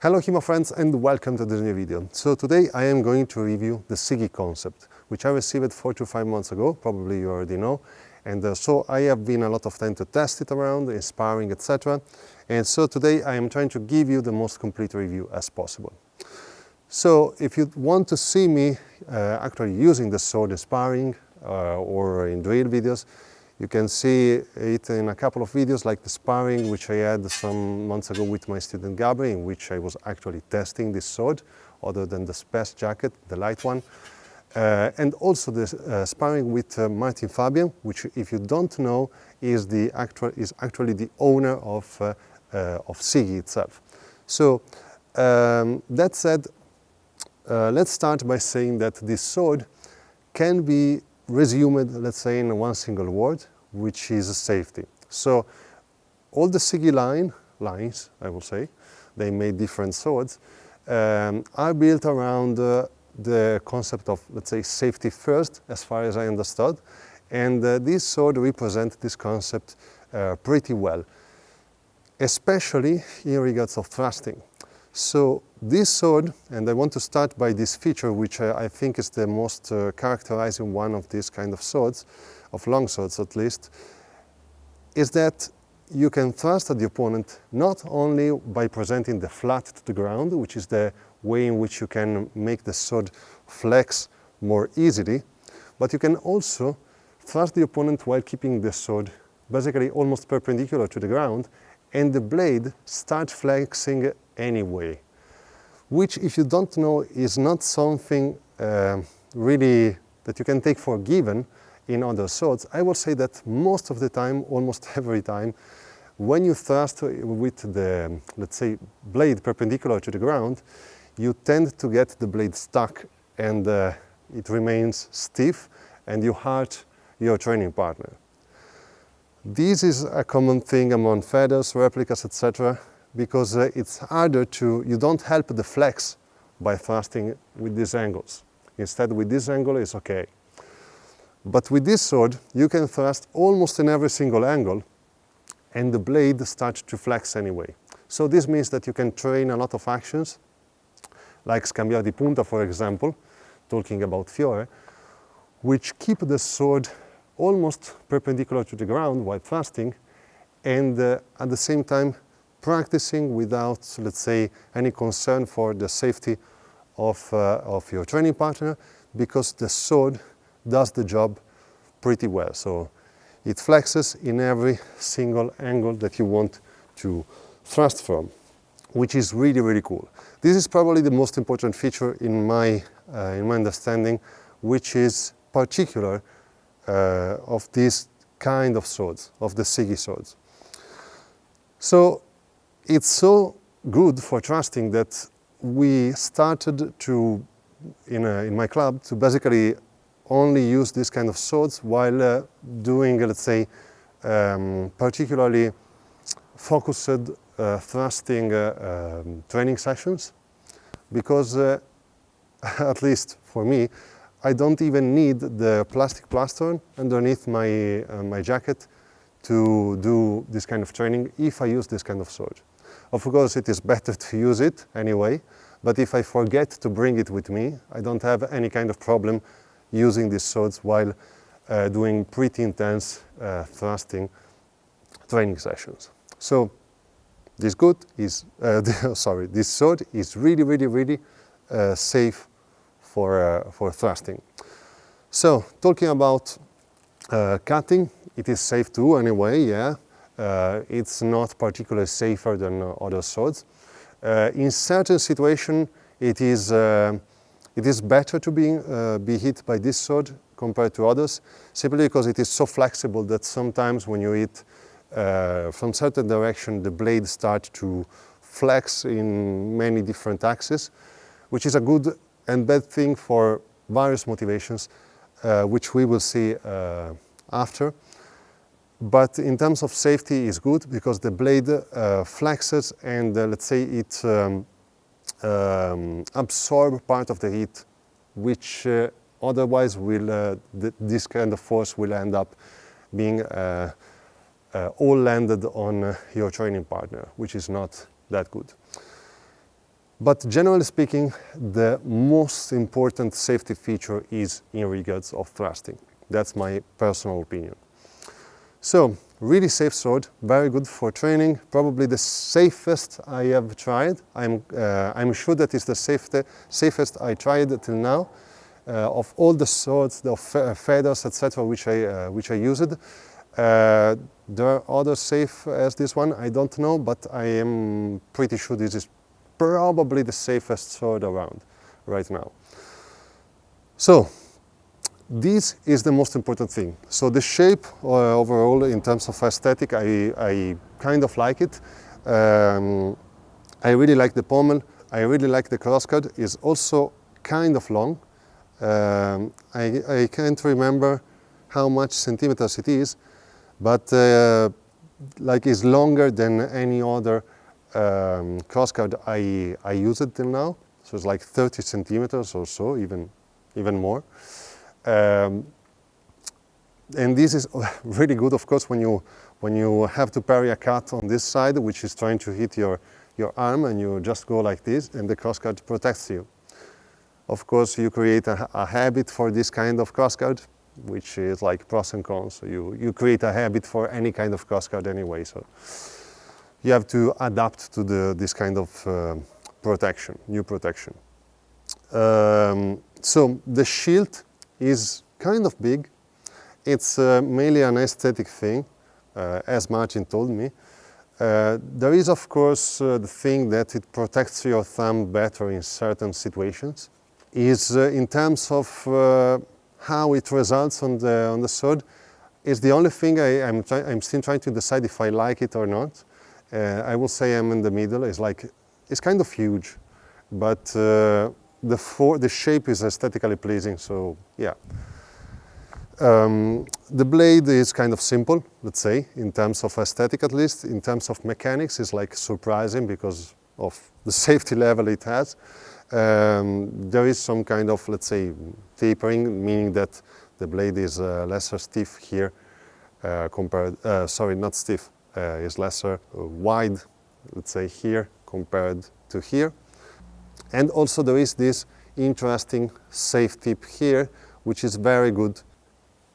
Hello HEMA friends and welcome to this new video. So today I am going to review the SIGI concept, which I received 4 to 5 months ago, probably you already know. And so I have been a lot of time to test it around, inspiring, etc. And so today I am trying to give you the most complete review as possible. So if you want to see me actually using the sword in sparring or in drill videos, you can see it in a couple of videos like the sparring which I had some months ago with my student Gabri, in which I was actually testing this sword other than the Spec jacket, the light one. And also the sparring with Martin Fabian, which if you don't know is actually the owner of SIGI itself. So that said, let's start by saying that this sword can be resumed, let's say, in one single word, which is safety. So all the SIGI lines, I will say, they made different swords, are built around the concept of, let's say, safety first, as far as I understood. And this sword represents this concept pretty well, especially in regards of thrusting. So this sword, and I want to start by this feature, which I think is the most characterizing one of these kind of swords, of long swords at least, is that you can thrust at the opponent not only by presenting the flat to the ground, which is the way in which you can make the sword flex more easily, but you can also thrust the opponent while keeping the sword basically almost perpendicular to the ground, and the blade starts flexing anyway, which, if you don't know, is not something really that you can take for given in other swords. I will say that most of the time, almost every time, when you thrust with the, let's say, blade perpendicular to the ground, you tend to get the blade stuck and it remains stiff and you hurt your training partner. This is a common thing among feathers, replicas, etc., because it's harder to, you don't help the flex by thrusting with these angles. Instead, with this angle, it's okay. But with this sword, you can thrust almost in every single angle, and the blade starts to flex anyway. So this means that you can train a lot of actions, like scambiare di punta, for example, talking about Fiore, which keep the sword almost perpendicular to the ground while thrusting, and at the same time practicing without, let's say, any concern for the safety of your training partner, because the sword does the job pretty well. So it flexes in every single angle that you want to thrust from, which is really, really cool. This is probably the most important feature in my understanding, which is particular of this kind of swords, of the SIGI swords. So it's so good for thrusting that we started to, in my club, to basically only use this kind of swords while doing, let's say, particularly focused thrusting training sessions, because at least for me, I don't even need the plastic plastron underneath my jacket to do this kind of training if I use this kind of sword. Of course, it is better to use it anyway, but if I forget to bring it with me, I don't have any kind of problem using these swords while doing pretty intense thrusting training sessions. So this sword is really, really, really safe for thrusting. So talking about cutting, it is safe too anyway, yeah. It's not particularly safer than other swords. In certain situations, it is better to be hit by this sword compared to others, simply because it is so flexible that sometimes when you hit from certain direction, the blade starts to flex in many different axes, which is a good and bad thing for various motivations, which we will see after. But in terms of safety, it's good because the blade flexes and let's say it absorbs part of the heat, which otherwise will this kind of force will end up being all landed on your training partner, which is not that good. But generally speaking, the most important safety feature is in regards of thrusting. That's my personal opinion. So, really safe sword, very good for training, probably the safest I have tried. I'm sure that is the safest I tried till now. Of all the swords, the feathers, etc., which I used. There are others safe as this one, I don't know, but I am pretty sure this is probably the safest sword around right now. So, this is the most important thing. So the shape overall in terms of aesthetic, I kind of like it. I really like the pommel, I really like the crossguard, it's also kind of long. I can't remember how much centimeters it is, but like it's longer than any other crossguard I used till now. So it's like 30 centimeters or so, even more. And this is really good, of course, when you have to parry a cut on this side, which is trying to hit your arm, and you just go like this, and the crossguard protects you. Of course, you create a habit for this kind of crossguard, which is like pros and cons. So you create a habit for any kind of crossguard anyway. So you have to adapt to this kind of protection, new protection. So the shield is kind of big. It's mainly an aesthetic thing, as Martin told me. There is, of course, the thing that it protects your thumb better in certain situations. Is in terms of how it results on the sword, is the only thing I'm still trying to decide if I like it or not. I will say I'm in the middle. It's kind of huge, but the shape is aesthetically pleasing. So yeah. The blade is kind of simple, let's say, in terms of aesthetic at least. In terms of mechanics, it's like surprising because of the safety level it has. There is some kind of, let's say, tapering, meaning that the blade is lesser stiff here sorry, not stiff, is lesser wide, let's say, here compared to here. And also there is this interesting safe tip here, which is very good.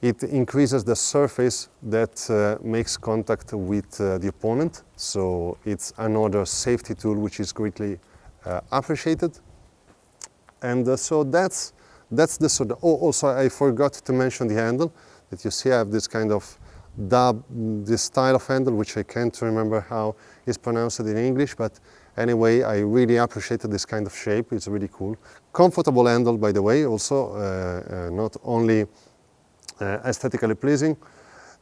It increases the surface that makes contact with the opponent, so it's another safety tool which is greatly appreciated. And so that's the sword. Oh, also I forgot to mention the handle. That you see I have this kind of this style of handle, which I can't remember how it's pronounced in English, but anyway, I really appreciated this kind of shape. It's really cool. Comfortable handle, by the way, also not only aesthetically pleasing,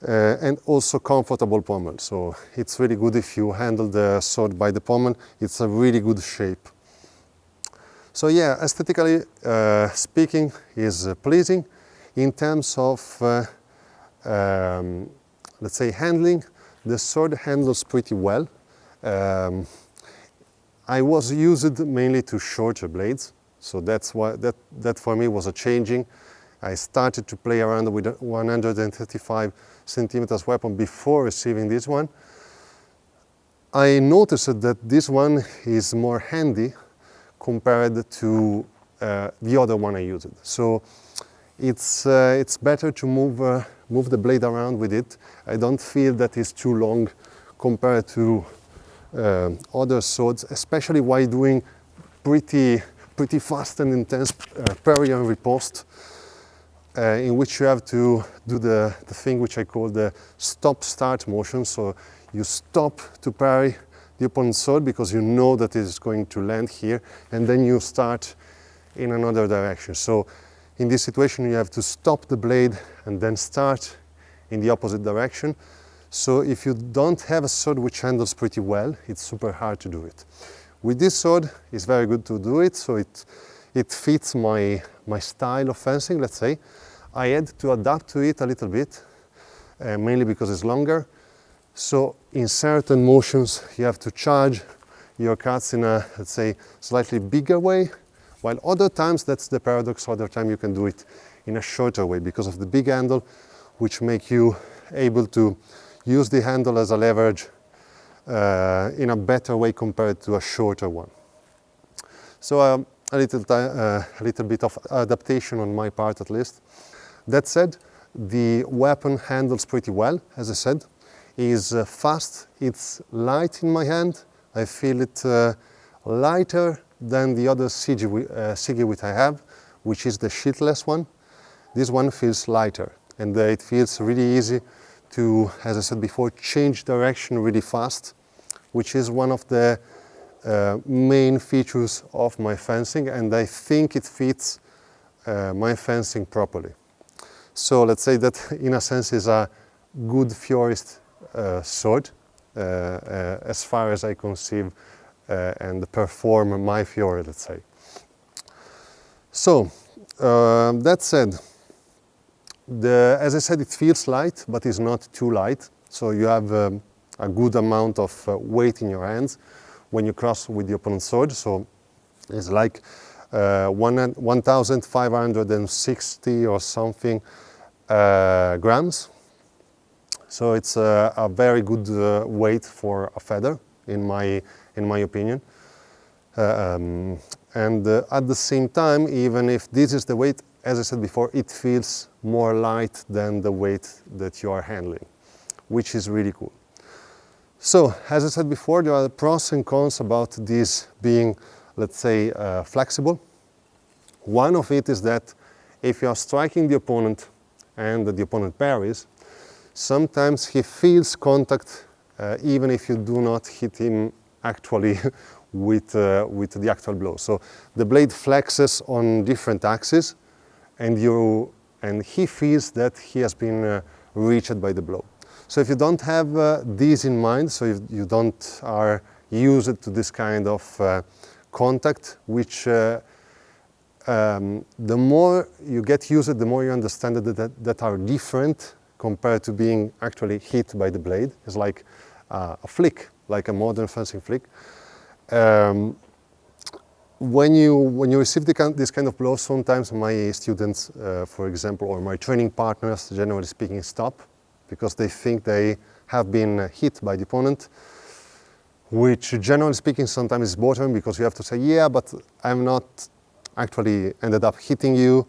and also comfortable pommel. So it's really good if you handle the sword by the pommel. It's a really good shape. So yeah, aesthetically speaking, is pleasing. In terms of, let's say, handling, the sword handles pretty well. I was used mainly to shorter blades, so that's why that for me was a changing. I started to play around with a 135 centimeters weapon before receiving this one. I noticed that this one is more handy compared to the other one I used. So it's better to move the blade around with it. I don't feel that it's too long compared to other swords, especially while doing pretty fast and intense parry and riposte, in which you have to do the thing which I call the stop-start motion. So you stop to parry the opponent's sword because you know that it is going to land here, and then you start in another direction. So in this situation you have to stop the blade and then start in the opposite direction. So if you don't have a sword which handles pretty well, it's super hard to do it. With this sword, it's very good to do it, so it fits my style of fencing, let's say. I had to adapt to it a little bit, mainly because it's longer. So in certain motions, you have to charge your cuts in a, let's say, slightly bigger way, while other times, that's the paradox, other time you can do it in a shorter way because of the big handle, which make you able to use the handle as a leverage in a better way compared to a shorter one. So a little bit of adaptation on my part at least. That said, the weapon handles pretty well, as I said. Is fast, it's light in my hand. I feel it lighter than the other SIGI which I have, which is the sheatless one. This one feels lighter, and it feels really easy to, as I said before, change direction really fast, which is one of the main features of my fencing, and I think it fits my fencing properly. So let's say that in a sense is a good Fiorist sword, as far as I conceive and perform my Fiore, let's say. So that said, as I said, it feels light, but it's not too light. So you have a good amount of weight in your hands when you cross with the opponent's sword. So it's like 1,560 or something grams. So it's a very good weight for a feather, in my opinion. And at the same time, even if this is the weight, as I said before, it feels more light than the weight that you are handling, which is really cool. So, as I said before, there are pros and cons about this being, let's say, flexible. One of it is that if you are striking the opponent and the opponent parries, sometimes he feels contact even if you do not hit him actually with the actual blow. So the blade flexes on different axes, and he feels that he has been reached by the blow. So if you don't have these in mind, so if you don't are used to this kind of contact, which the more you get used, the more you understand that are different compared to being actually hit by the blade. It's like a flick, like a modern fencing flick. When you receive this kind of blow, sometimes my students, for example, or my training partners, generally speaking, stop because they think they have been hit by the opponent, which generally speaking sometimes is bothering because you have to say, yeah, but I'm not actually ended up hitting you.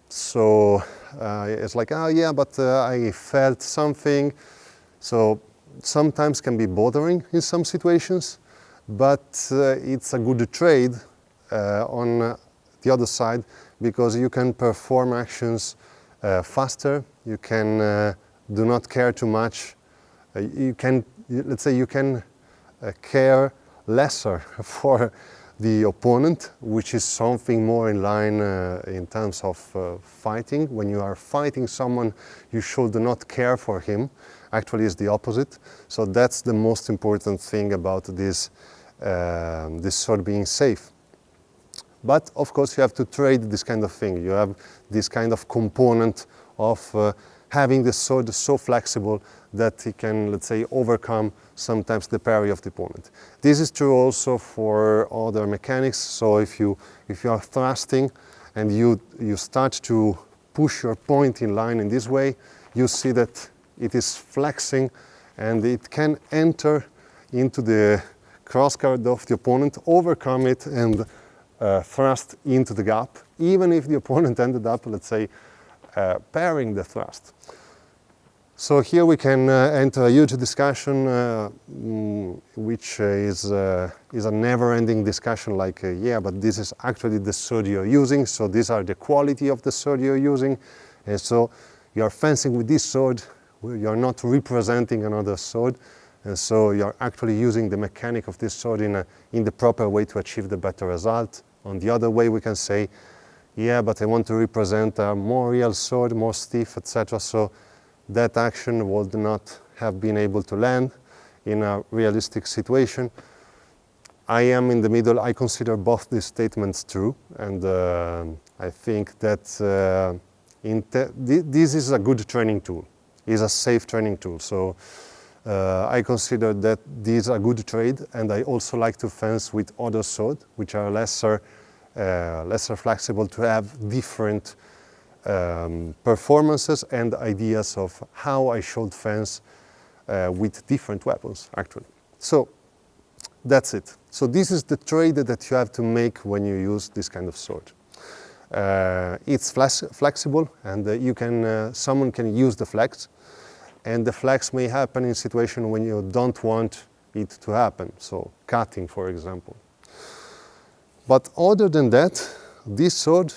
So it's like, oh yeah, but I felt something. So sometimes can be bothering in some situations, but it's a good trade on the other side because you can perform actions faster. You can do not care too much. Let's say you can care lesser for the opponent, which is something more in line in terms of fighting. When you are fighting someone, you should not care for him. Actually, it's the opposite. So that's the most important thing about this sword being safe. But of course, you have to trade this kind of thing. You have this kind of component of having the sword so flexible that it can, let's say, overcome sometimes the parry of the opponent. This is true also for other mechanics. So if you are thrusting and you start to push your point in line in this way, you see that it is flexing and it can enter into the crossguard of the opponent, overcome it and thrust into the gap, even if the opponent ended up, let's say, parrying the thrust. So here we can enter a huge discussion, which is a never-ending discussion like, yeah, but this is actually the sword you're using, so these are the quality of the sword you're using, and so you're fencing with this sword, you're not representing another sword, and so you're actually using the mechanic of this sword in the proper way to achieve the better result. On the other way, we can say, yeah, but I want to represent a more real sword, more stiff, etc. So that action would not have been able to land in a realistic situation. I am in the middle. I consider both these statements true, and I think that this is a good training tool. It's a safe training tool. So I consider that these are good trade, and I also like to fence with other swords, which are lesser flexible, to have different performances and ideas of how I should fence with different weapons, actually. So that's it. So this is the trade that you have to make when you use this kind of sword. It's flexible, and someone can use the flex, and the flex may happen in situation when you don't want it to happen, so cutting, for example. But other than that, this sword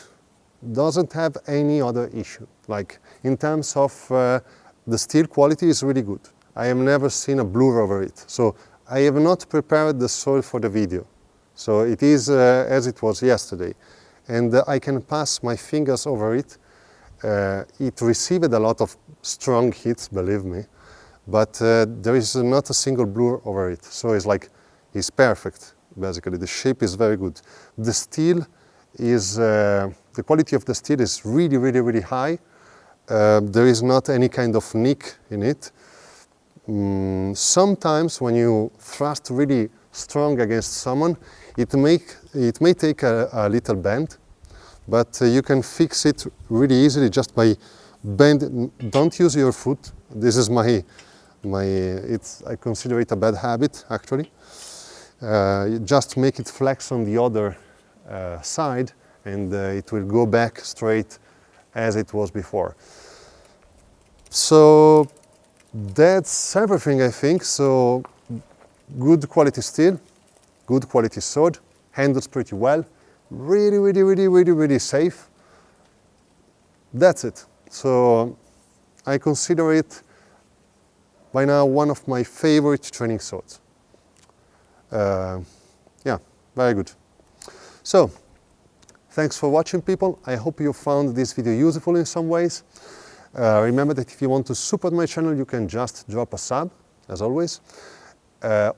doesn't have any other issue. Like, in terms of the steel quality is really good. I have never seen a blur over it. So I have not prepared the sword for the video. So it is as it was yesterday. And I can pass my fingers over it. It received a lot of strong hits, believe me, but there is not a single blur over it. So it's perfect, basically. The shape is very good. The steel is, the quality of the steel is really, really, really high. There is not any kind of nick in it. Sometimes when you thrust really strong against someone, it may take a little bend, but you can fix it really easily just by bending. Don't use your foot. This is I consider it a bad habit, actually. You just make it flex on the other side, and it will go back straight as it was before. So that's everything, I think. So good quality steel, good quality sword, handles pretty well, really, really, really, really, really safe. That's it. So I consider it by now one of my favorite training swords. Yeah, very good. So thanks for watching, people. I hope you found this video useful in some ways. Remember that if you want to support my channel, you can just drop a sub, as always.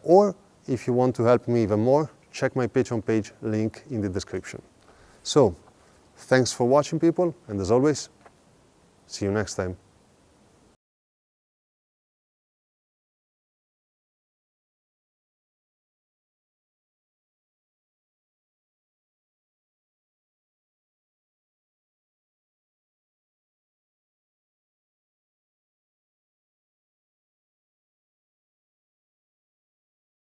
Or if you want to help me even more, check my Patreon page, link in the description. So, thanks for watching, people, and as always, see you next time.